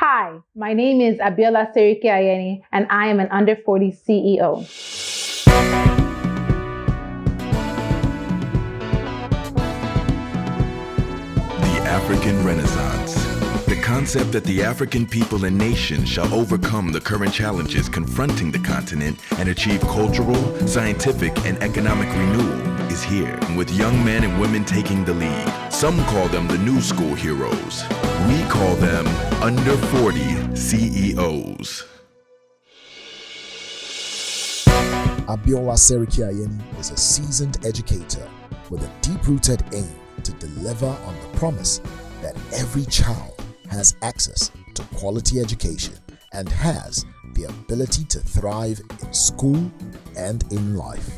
Hi, my name is Abiola Seriki-Ayeni, and I am an under 40 CEO. The African Renaissance. The concept that the African people and nation shall overcome the current challenges confronting the continent and achieve cultural, scientific, and economic renewal is here, with young men and women taking the lead. Some call them the new school heroes. We call them under 40 CEOs. Abiola Seriki-Ayeni is a seasoned educator with a deep-rooted aim to deliver on the promise that every child has access to quality education and has the ability to thrive in school and in life.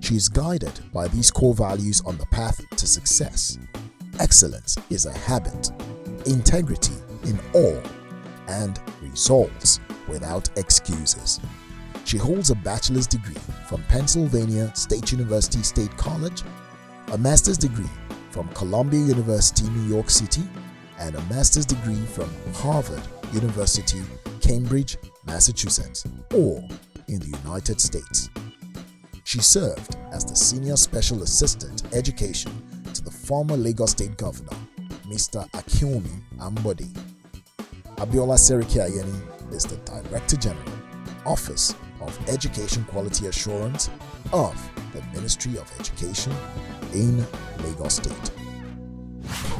She is guided by these core values on the path to success. Excellence is a habit, integrity in all, and results without excuses. She holds a bachelor's degree from Pennsylvania State University State College, a master's degree from Columbia University, New York City, and a master's degree from Harvard University, Cambridge, Massachusetts, all in the United States. She served as the Senior Special Assistant Education to the former Lagos State Governor, Mr. Akinwumi Ambode. Abiola Seriki-Ayeni is the Director General, Office of Education Quality Assurance of the Ministry of Education in Lagos State.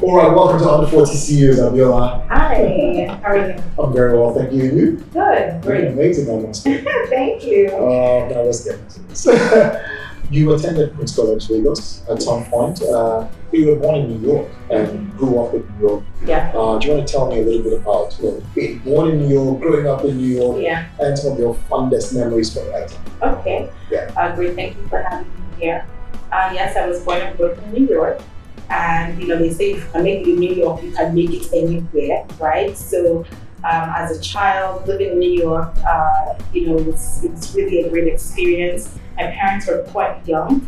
All right, welcome to Under 40 CEOs, Abiola. Hi, how are you? I'm very well, thank you. And you? Good, great. Amazing, almost. Thank you. Now let's get into this. You attended Queen's College, Lagos at some point. You were born in New York and grew up in New York. Yeah. Do you want to tell me a little bit about being born in New York, growing up in New York, Yeah. and some of your fondest memories from that time? Okay. Yeah. Great. Thank you for having me here. Yes, I was born and brought up in New York. And, they say if you can make it in New York, you can make it anywhere, right? So, as a child living in New York, it's really a great experience. My parents were quite young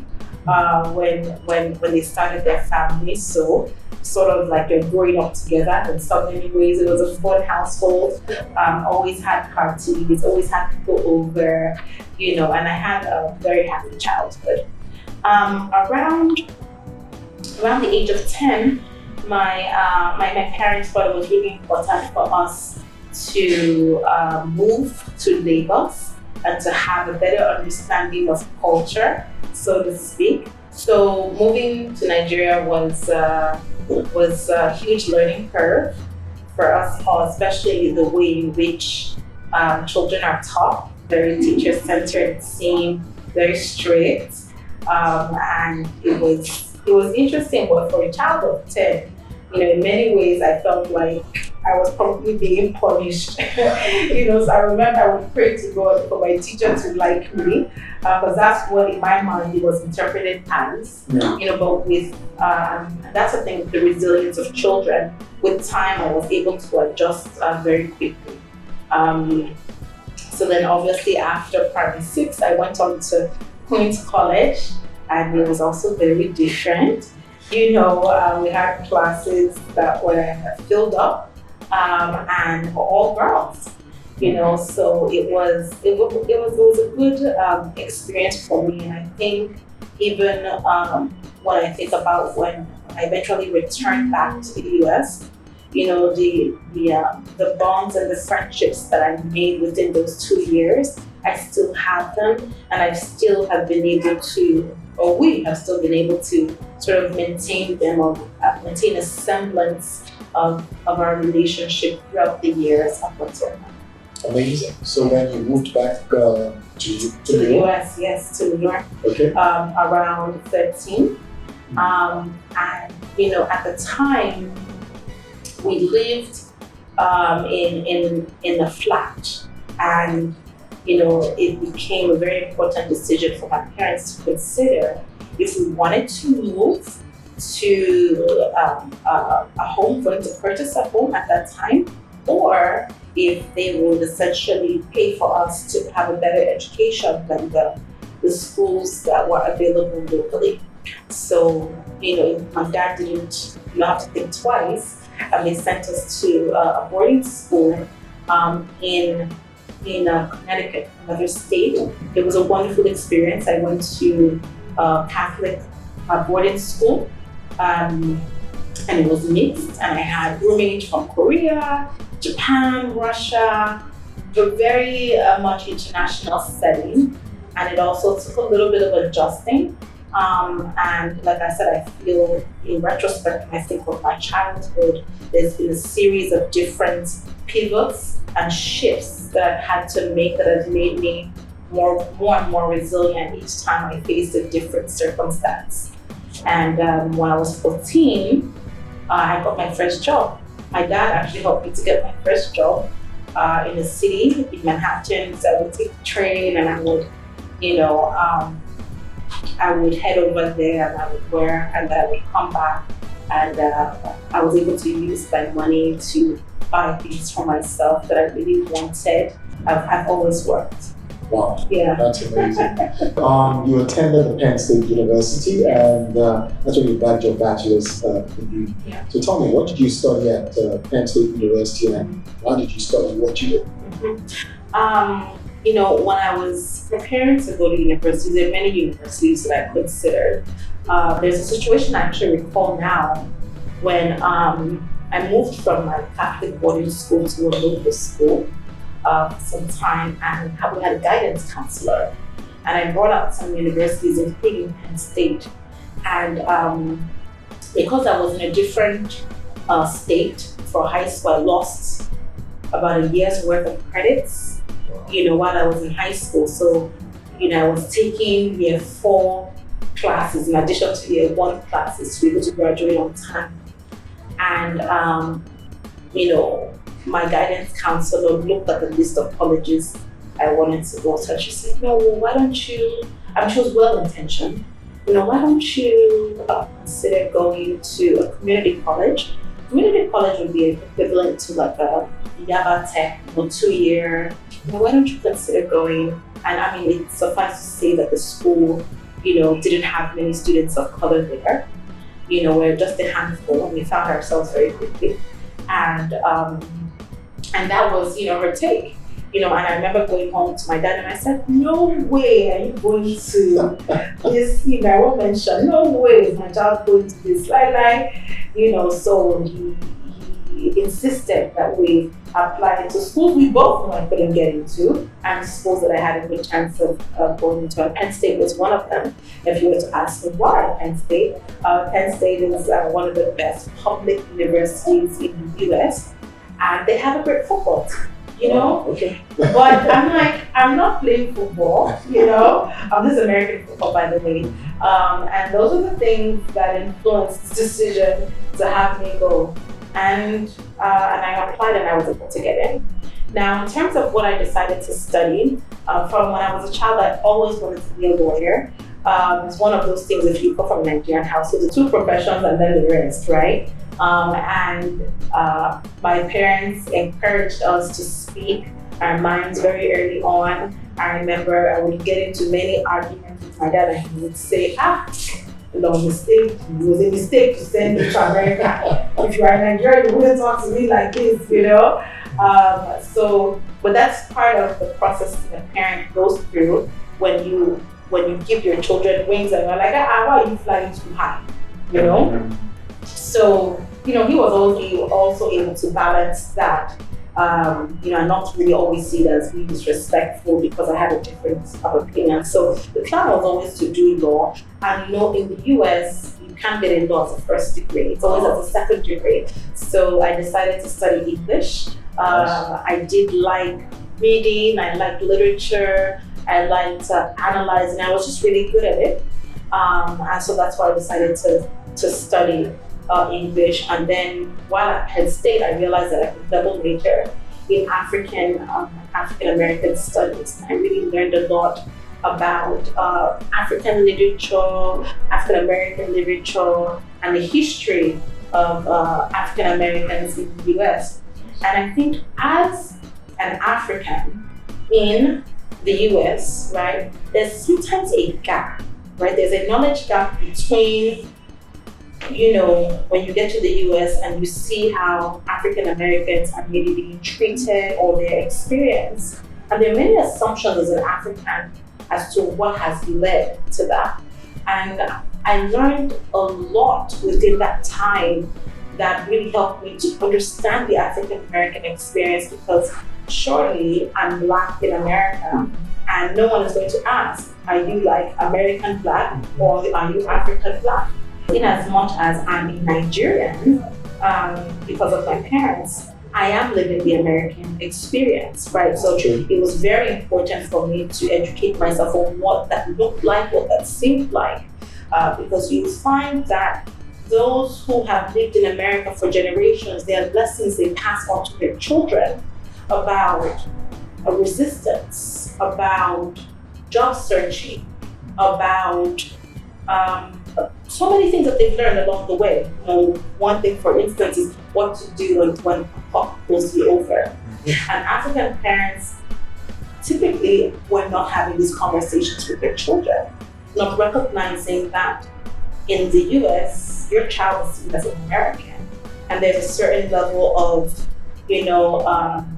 when they started their family, so sort of like they're growing up together in so many ways. It was a fun household. Always had parties, always had people over, and I had a very happy childhood. Around the age of 10, my parents thought it was really important for us to move to Lagos and to have a better understanding of culture, so to speak. So moving to Nigeria was a huge learning curve for us all, especially the way in which children are taught, very teacher-centered, seem very strict, and it was interesting. But for a child of 10, in many ways, I felt like I was probably being punished. So I remember I would pray to God for my teacher to like me, because that's what in my mind it was interpreted as. Yeah. But with that's the thing, the resilience of children. With time, I was able to adjust very quickly. So then, obviously, after primary 6, I went on to Queen's College, and it was also very different. We had classes that were filled up, and all girls. So it was a good experience for me, and I think even when I think about when I eventually returned back to the US, the bonds and the friendships that I made within those 2 years, I still have them, and I still have been able to, or we have still been able to sort of maintain them, or maintain a semblance of our relationship throughout the years up until now. Amazing. So when you moved back to To New the York? US, yes, to New York, Okay. around 13. And, at the time, we lived in a flat, and it became a very important decision for my parents to consider if we wanted to move to a home, for them to purchase a home at that time, or if they would essentially pay for us to have a better education than the schools that were available locally. So, my dad didn't have to think twice, and they sent us to a boarding school in Connecticut, another state. It was a wonderful experience. I went to Catholic boarding school, and it was mixed. And I had roommates from Korea, Japan, Russia, a very much international setting. And it also took a little bit of adjusting. And like I said, I feel in retrospect, when I think of my childhood, there's been a series of different pivots and shifts that I've had to make that have made me more and more resilient each time I faced a different circumstance. And when I was 14, I got my first job. My dad actually helped me to get my first job in a city in Manhattan. So I would take the train and I would, I would head over there and I would work, and then I would come back, and I was able to use my money to buy things for myself that I really wanted. I've always worked. Wow, Yeah. that's amazing. You attended the Penn State University, and that's where you bagged your bachelor's degree. Yeah. So tell me, what did you study at Penn State University, and why did you study what you did? When I was preparing to go to university, there are many universities that I considered. There's a situation I actually recall now when I moved from my Catholic boarding school to a local school for some time, and we had a guidance counselor. And I brought out some universities, including Penn State. And because I was in a different state for high school, I lost about a year's worth of credits, while I was in high school. So, I was taking year 4 classes in addition to year 1 classes to be able to graduate on time. And, my guidance counselor looked at the list of colleges I wanted to go to, and she said, no, well, why don't you, she was well-intentioned, why don't you consider going to a community college? Community college would be equivalent to like a Yaba Tech, 2-year. Why don't you consider going? And it suffice to say that the school, didn't have many students of color there. We're just a handful, and we found ourselves very quickly. And that was, her take. And I remember going home to my dad and I said, no way are you going to this, I won't mention, no way is my child going to this, so he insisted that we apply to schools we both knew I couldn't get into, and schools that I had a good chance of going into. And Penn State was one of them. If you were to ask me why Penn State is one of the best public universities in the US, and they have a great football team. Okay. But I'm not playing football, this is American football, by the way. And those are the things that influenced the decision to have me go. And I applied and I was able to get in. Now, in terms of what I decided to study, from when I was a child, I always wanted to be a lawyer. It's one of those things, if you come from a Nigerian household, the 2 professions and then the rest, right? My parents encouraged us to speak our minds very early on. I remember I would get into many arguments with my dad, and he would say, no mistake, it was a mistake to send me to America. If you are in Nigeria, you wouldn't talk to me like this, but that's part of the process that a parent goes through when you give your children wings and you're like, why are you flying too high, So, he was also able to balance that, and not really always see it as being disrespectful because I had a difference of opinion. So the plan was always to do law, and in the US, you can't get in law as a first degree, it's always as a second degree. So I decided to study English. I did like reading, I liked literature, I liked analyzing, I was just really good at it. And so that's why I decided to study English. And then while at Penn State, I realized that I could double major in African American studies. I really learned a lot about African literature, African American literature, and the history of African Americans in the US. And I think as an African in the US, right, there's sometimes a gap, right? There's a knowledge gap between when you get to the US and you see how African Americans are maybe being treated or their experience, and there are many assumptions as an African as to what has led to that. And I learned a lot within that time that really helped me to understand the African American experience, because surely I'm Black in America and no one is going to ask, are you like American Black or are you African Black? In as much as I'm a Nigerian, because of my parents, I am living the American experience, right? So it was very important for me to educate myself on what that looked like, what that seemed like, because you find that those who have lived in America for generations, there are lessons they pass on to their children about resistance, about job searching, about so many things that they've learned along the way. One thing, for instance, is what to do when a puck pulls you over. And African parents typically were not having these conversations with their children, not recognizing that in the US, your child is seen as an American, and there's a certain level of,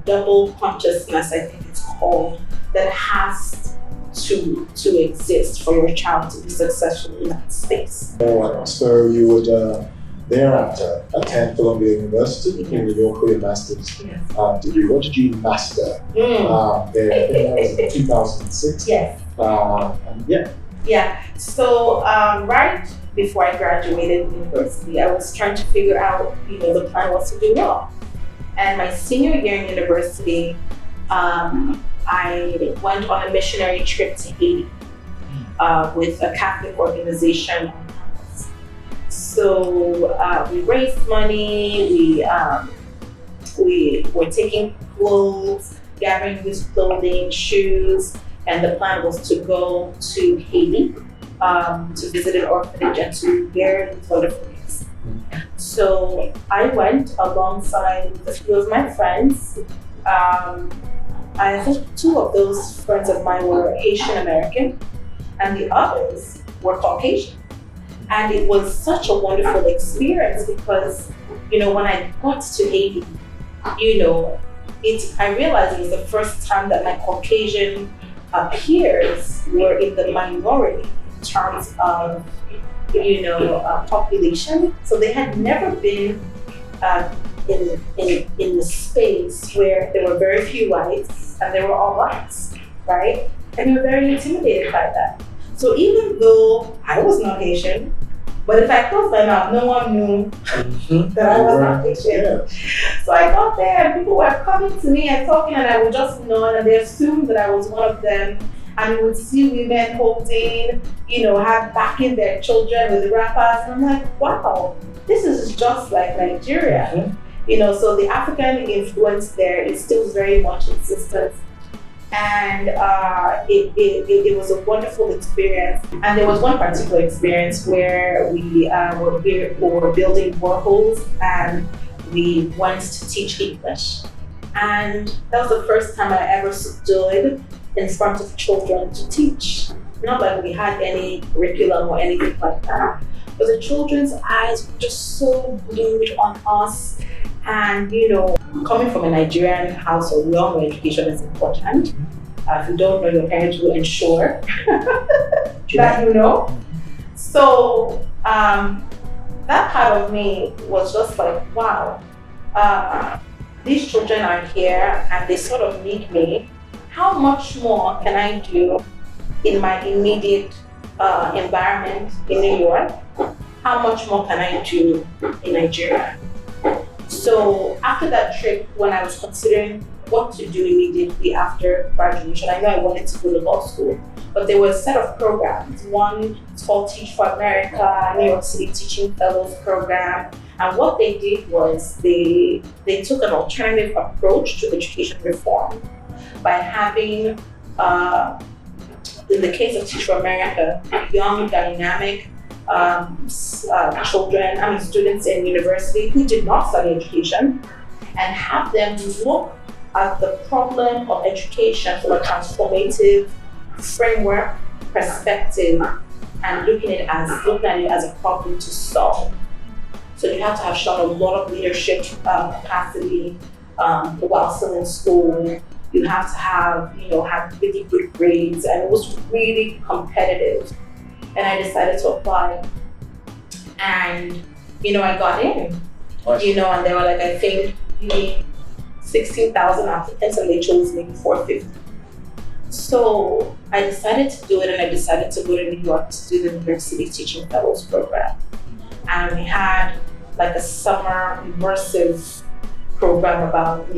double consciousness, I think it's called, that has to exist for your child to be successful in that space. So you would thereafter attend Columbia University in your career master's degree. What did you master there? I think that was in 2006. Yes. So right before I graduated university, I was trying to figure out, the plan was to do law. And my senior year in university, I went on a missionary trip to Haiti with a Catholic organization on campus. So we raised money, we were taking clothes, gathering used clothing, shoes, and the plan was to go to Haiti to visit an orphanage and to hear these wonderful things. So I went alongside a few of my friends. I think two of those friends of mine were Haitian American and the others were Caucasian. And it was such a wonderful experience because, when I got to Haiti, I realized it was the first time that my Caucasian peers were in the minority in terms of, population. So they had never been in the space where there were very few whites and they were all blacks, right? And we were very intimidated by that. So even though I was not Haitian, but if I closed my mouth, no one knew that I was not Haitian. Yeah. So I got there and people were coming to me and talking, and I would just nod, and they assumed that I was one of them. And you would see women holding, have backing their children with wrappers. And I'm like, wow, this is just like Nigeria. So the African influence there is still very much insistent. And it was a wonderful experience. And there was one particular experience where we were building boreholes and we went to teach English. And that was the first time I ever stood in front of children to teach. Not like we had any curriculum or anything like that, but the children's eyes were just so glued on us. And coming from a Nigerian household, we all know education is important. If you don't know, your parents will ensure that you know. So that part of me was just like, wow, these children are here and they sort of need me. How much more can I do in my immediate environment in New York? How much more can I do in Nigeria? So after that trip, when I was considering what to do immediately after graduation, I know I wanted to go to law school, but there were a set of programs. One is called Teach for America, New York City Teaching Fellows Program. And what they did was they took an alternative approach to education reform by having, in the case of Teach for America, young, dynamic students in university who did not study education, and have them look at the problem of education from a transformative framework perspective and looking at it as a problem to solve. So you have to have shown a lot of leadership capacity while still in school. You have to have, have really good grades, and it was really competitive. And I decided to apply, and I got in. Nice. And they were like, I think you need 16,000 applicants, and they chose maybe 450. So I decided to do it, and I decided to go to New York to do the University Teaching Fellows program. And we had like a summer immersive program about,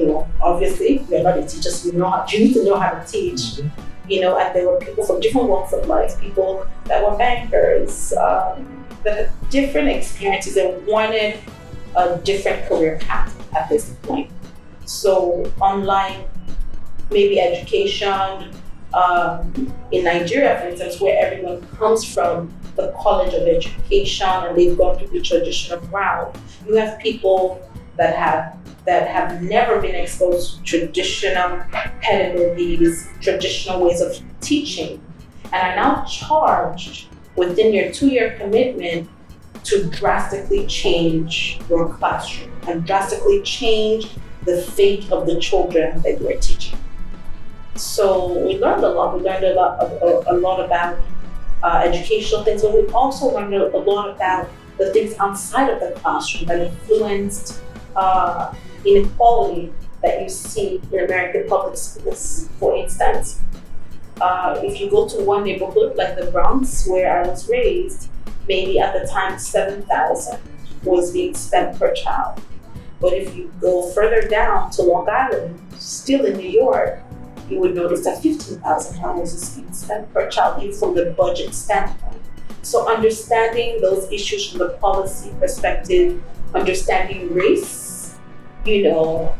obviously we're not a teacher, so you need to know how to teach, and there were people from different walks of life, people that were bankers, that had different experiences and wanted a different career path at this point. So unlike maybe education in Nigeria, for instance, where everyone comes from the College of Education and they've gone through the traditional route, you have people that have never been exposed to traditional pedagogies, traditional ways of teaching, and are now charged within your 2-year commitment to drastically change your classroom and drastically change the fate of the children that you are teaching. So we learned a lot. We learned a lot about educational things, but we also learned a lot about the things outside of the classroom that influenced inequality that you see in American public schools. For instance, if you go to one neighborhood like the Bronx, where I was raised, maybe at the time 7,000 was being spent per child. But if you go further down to Long Island, still in New York, you would notice that $15,000 is being spent per child, even from the budget standpoint. So understanding those issues from the policy perspective, understanding race, so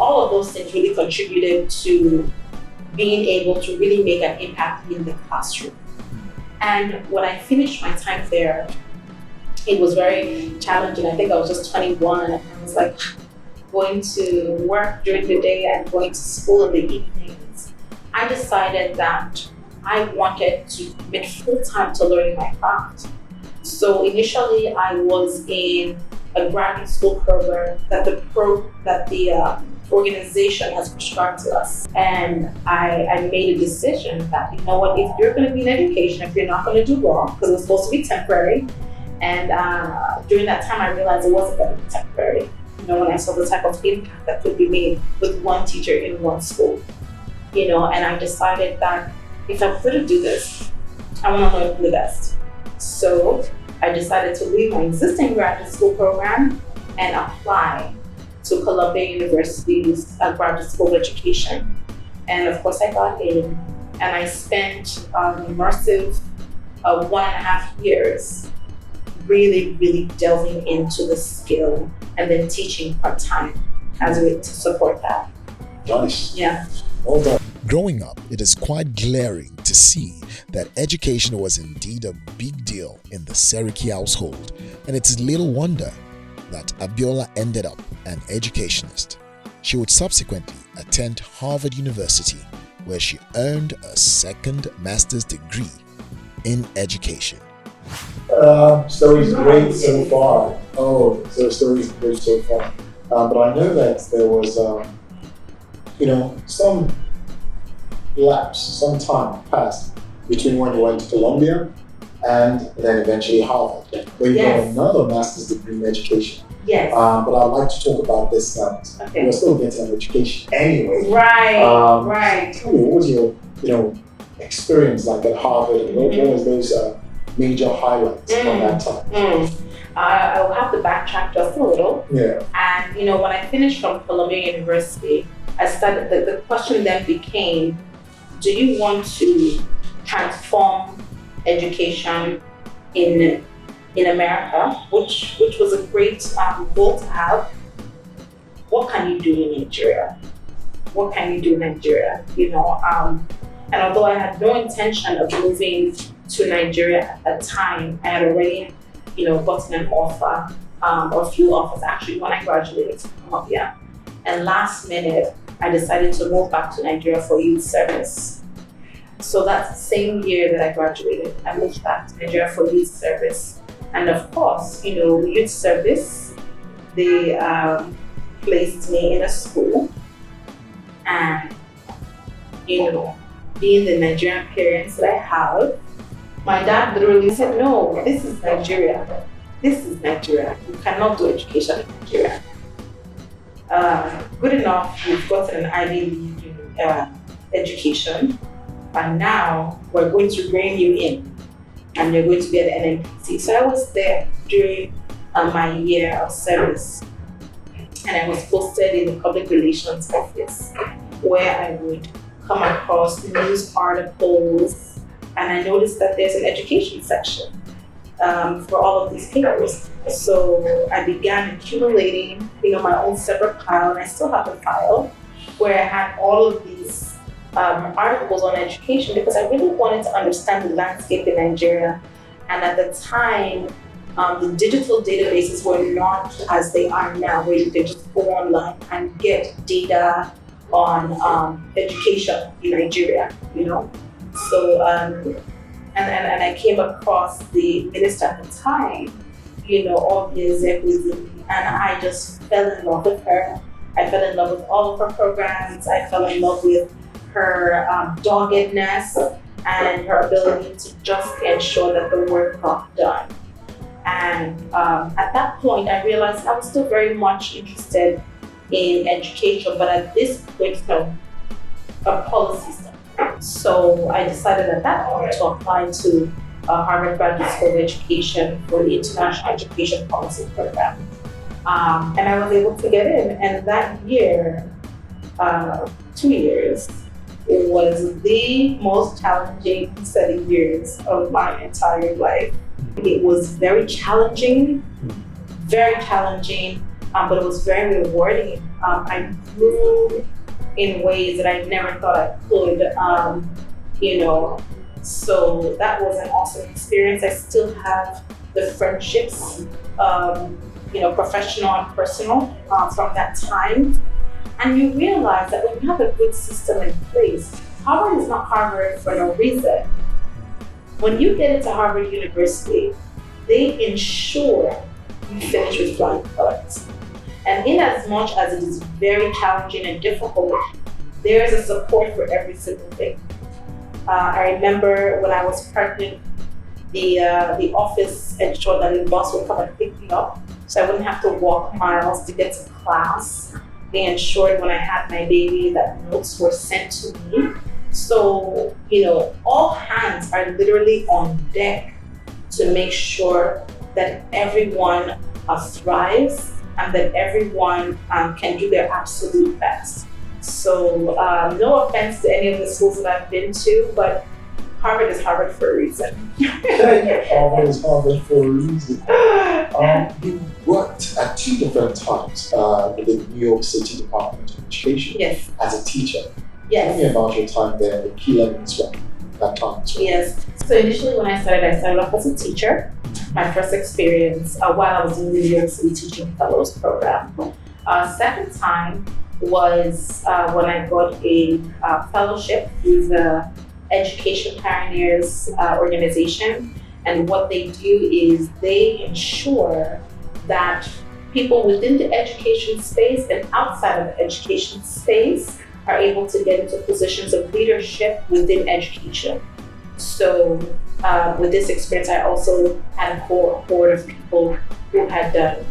all of those things really contributed to being able to really make an impact in the classroom. And when I finished my time there, it was very challenging. I think I was just 21, and I was like going to work during the day and going to school in the evenings. I decided that I wanted to commit full time to learning my craft. So initially, I was in a graduate school program that the organization has prescribed to us. And I made a decision that, if you're going to be in education, if you're not going to do law, because it was supposed to be temporary, and during that time I realized it wasn't going to be temporary. When I saw the type of impact that could be made with one teacher in one school, and I decided that if I'm going to do this, I want to learn the best. So I decided to leave my existing graduate school program and apply to Columbia University's graduate school of education. And of course I got in, and I spent an immersive 1.5 years really, really delving into the skill and then teaching part-time as a way to support that. Nice. Yeah. Well done. Growing up, it is quite glaring to see that education was indeed a big deal in the Seriki household, and it's little wonder that Abiola ended up an educationist. She would subsequently attend Harvard University, where she earned a second master's degree in education. Story's great so far. Story's great so far. But I know that there was, some lapse, some time passed between when you went to Columbia and then eventually Harvard, where you got another master's degree in education. Yes. But I'd like to talk about this now. Okay. You're still getting an education anyway. Right. Right. Tell me, what was your, experience like at Harvard, and what was those major highlights from that time? I will have to backtrack just a little. Yeah. And when I finished from Columbia University, I started. The question then became, do you want to transform education in America, which was a great goal to have? What can you do in Nigeria? What can you do in Nigeria? And although I had no intention of moving to Nigeria at that time, I had already, gotten an offer, or a few offers actually, when I graduated from Columbia. And last minute, I decided to move back to Nigeria for youth service. So that's the same year that I graduated. I moved back to Nigeria for youth service. And of course, the youth service, they placed me in a school. And, being the Nigerian parents that I have, my dad literally said, no, this is Nigeria. This is Nigeria. You cannot do education in Nigeria. Good enough, you've gotten an Ivy League education, and now we're going to bring you in, and you're going to be at the NNPC. So I was there during my year of service, and I was posted in the public relations office, where I would come across news articles, and I noticed that there's an education section for all of these papers. So I began accumulating, my own separate pile, and I still have a file where I had all of these articles on education, because I really wanted to understand the landscape in Nigeria. And at the time, the digital databases were not as they are now, where you can just go online and get data on education in Nigeria, So, and I came across the minister at the time, obviously, and I just fell in love with her. I fell in love with all of her programs. I fell in love with her doggedness and her ability to just ensure that the work got done. And at that point, I realized I was still very much interested in education, but at this point, a policy stuff. So I decided at that point to apply to Harvard Graduate School of Education for the International Education Policy Program. And I was able to get in. And that year, 2 years, was the most challenging 7 years of my entire life. It was very challenging, but it was very rewarding. I grew in ways that I never thought I could, So that was an awesome experience. I still have the friendships, professional and personal, from that time. And you realize that when you have a good system in place, Harvard is not Harvard for no reason. When you get into Harvard University, they ensure you finish with flying colors. And in as much as it is very challenging and difficult, there is a support for every single thing. I remember when I was pregnant, the office ensured that the bus would come and pick me up, so I wouldn't have to walk miles to get to class. They ensured when I had my baby that notes were sent to me. So, all hands are literally on deck to make sure that everyone thrives and that everyone can do their absolute best. So, no offense to any of the schools that I've been to, but Harvard is Harvard for a reason. Harvard is Harvard for a reason. You worked at 2 different times in the New York City Department of Education. Yes. As a teacher. Yes. Tell me about your time there, the key learnings from that time as well. Yes. So initially when I started off as a teacher. My first experience while I was in the New York City Teaching Fellows Program. Second time was when I got a fellowship through the Education Pioneers organization. And what they do is they ensure that people within the education space and outside of the education space are able to get into positions of leadership within education. So with this experience, I also had a cohort of people who had done,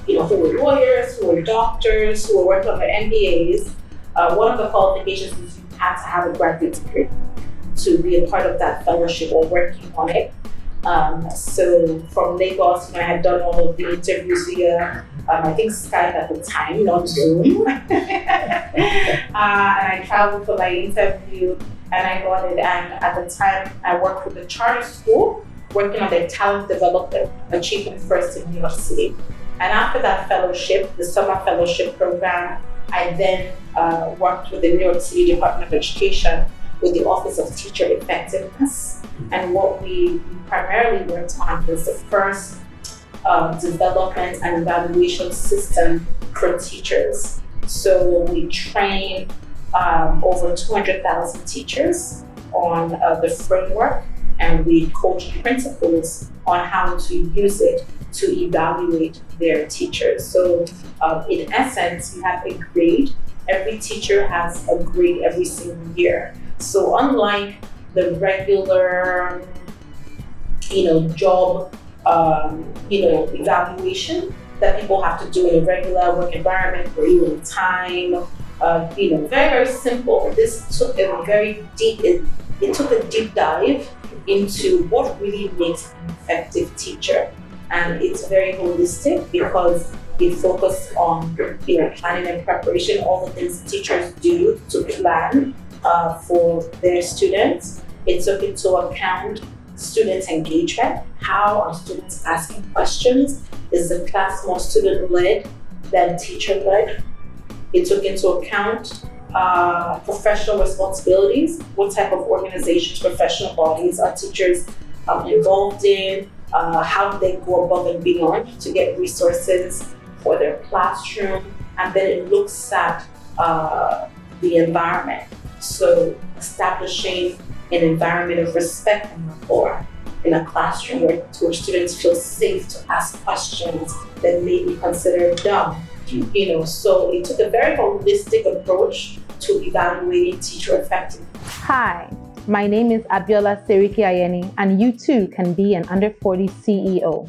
who were lawyers, who were doctors, who were working on their MBAs. One of the qualifications is you had to have a graduate degree to be a part of that fellowship or working on it. So from Lagos, when I had done all of the interviews via, I think Skype at the time, not Zoom. And I traveled for my interview and I got it. And at the time, I worked with the charter school, working on their talent development, achievement first in New York City. And after that fellowship, the summer fellowship program, I then worked with the New York City Department of Education with the Office of Teacher Effectiveness. And what we primarily worked on was the first development and evaluation system for teachers. So we trained over 200,000 teachers on the framework and we coach principals on how to use it to evaluate their teachers. So in essence, you have a grade. Every teacher has a grade every single year. So unlike the regular, job, evaluation that people have to do in a regular work environment or even time, very, very simple. This took a very deep, it took a deep dive into what really makes an effective teacher. And it's very holistic because it focused on, planning and preparation, all the things teachers do to plan for their students. It took into account student engagement. How are students asking questions? Is the class more student-led than teacher-led? It took into account professional responsibilities. What type of organizations, professional bodies are teachers involved in? How do they go above and beyond to get resources for their classroom? And then it looks at the environment. So establishing an environment of respect and rapport in a classroom where students feel safe to ask questions that may be considered dumb. So it took a very holistic approach to evaluating teacher effectiveness. Hi, my name is Abiola Seriki-Ayeni, and you too can be an under 40 CEO.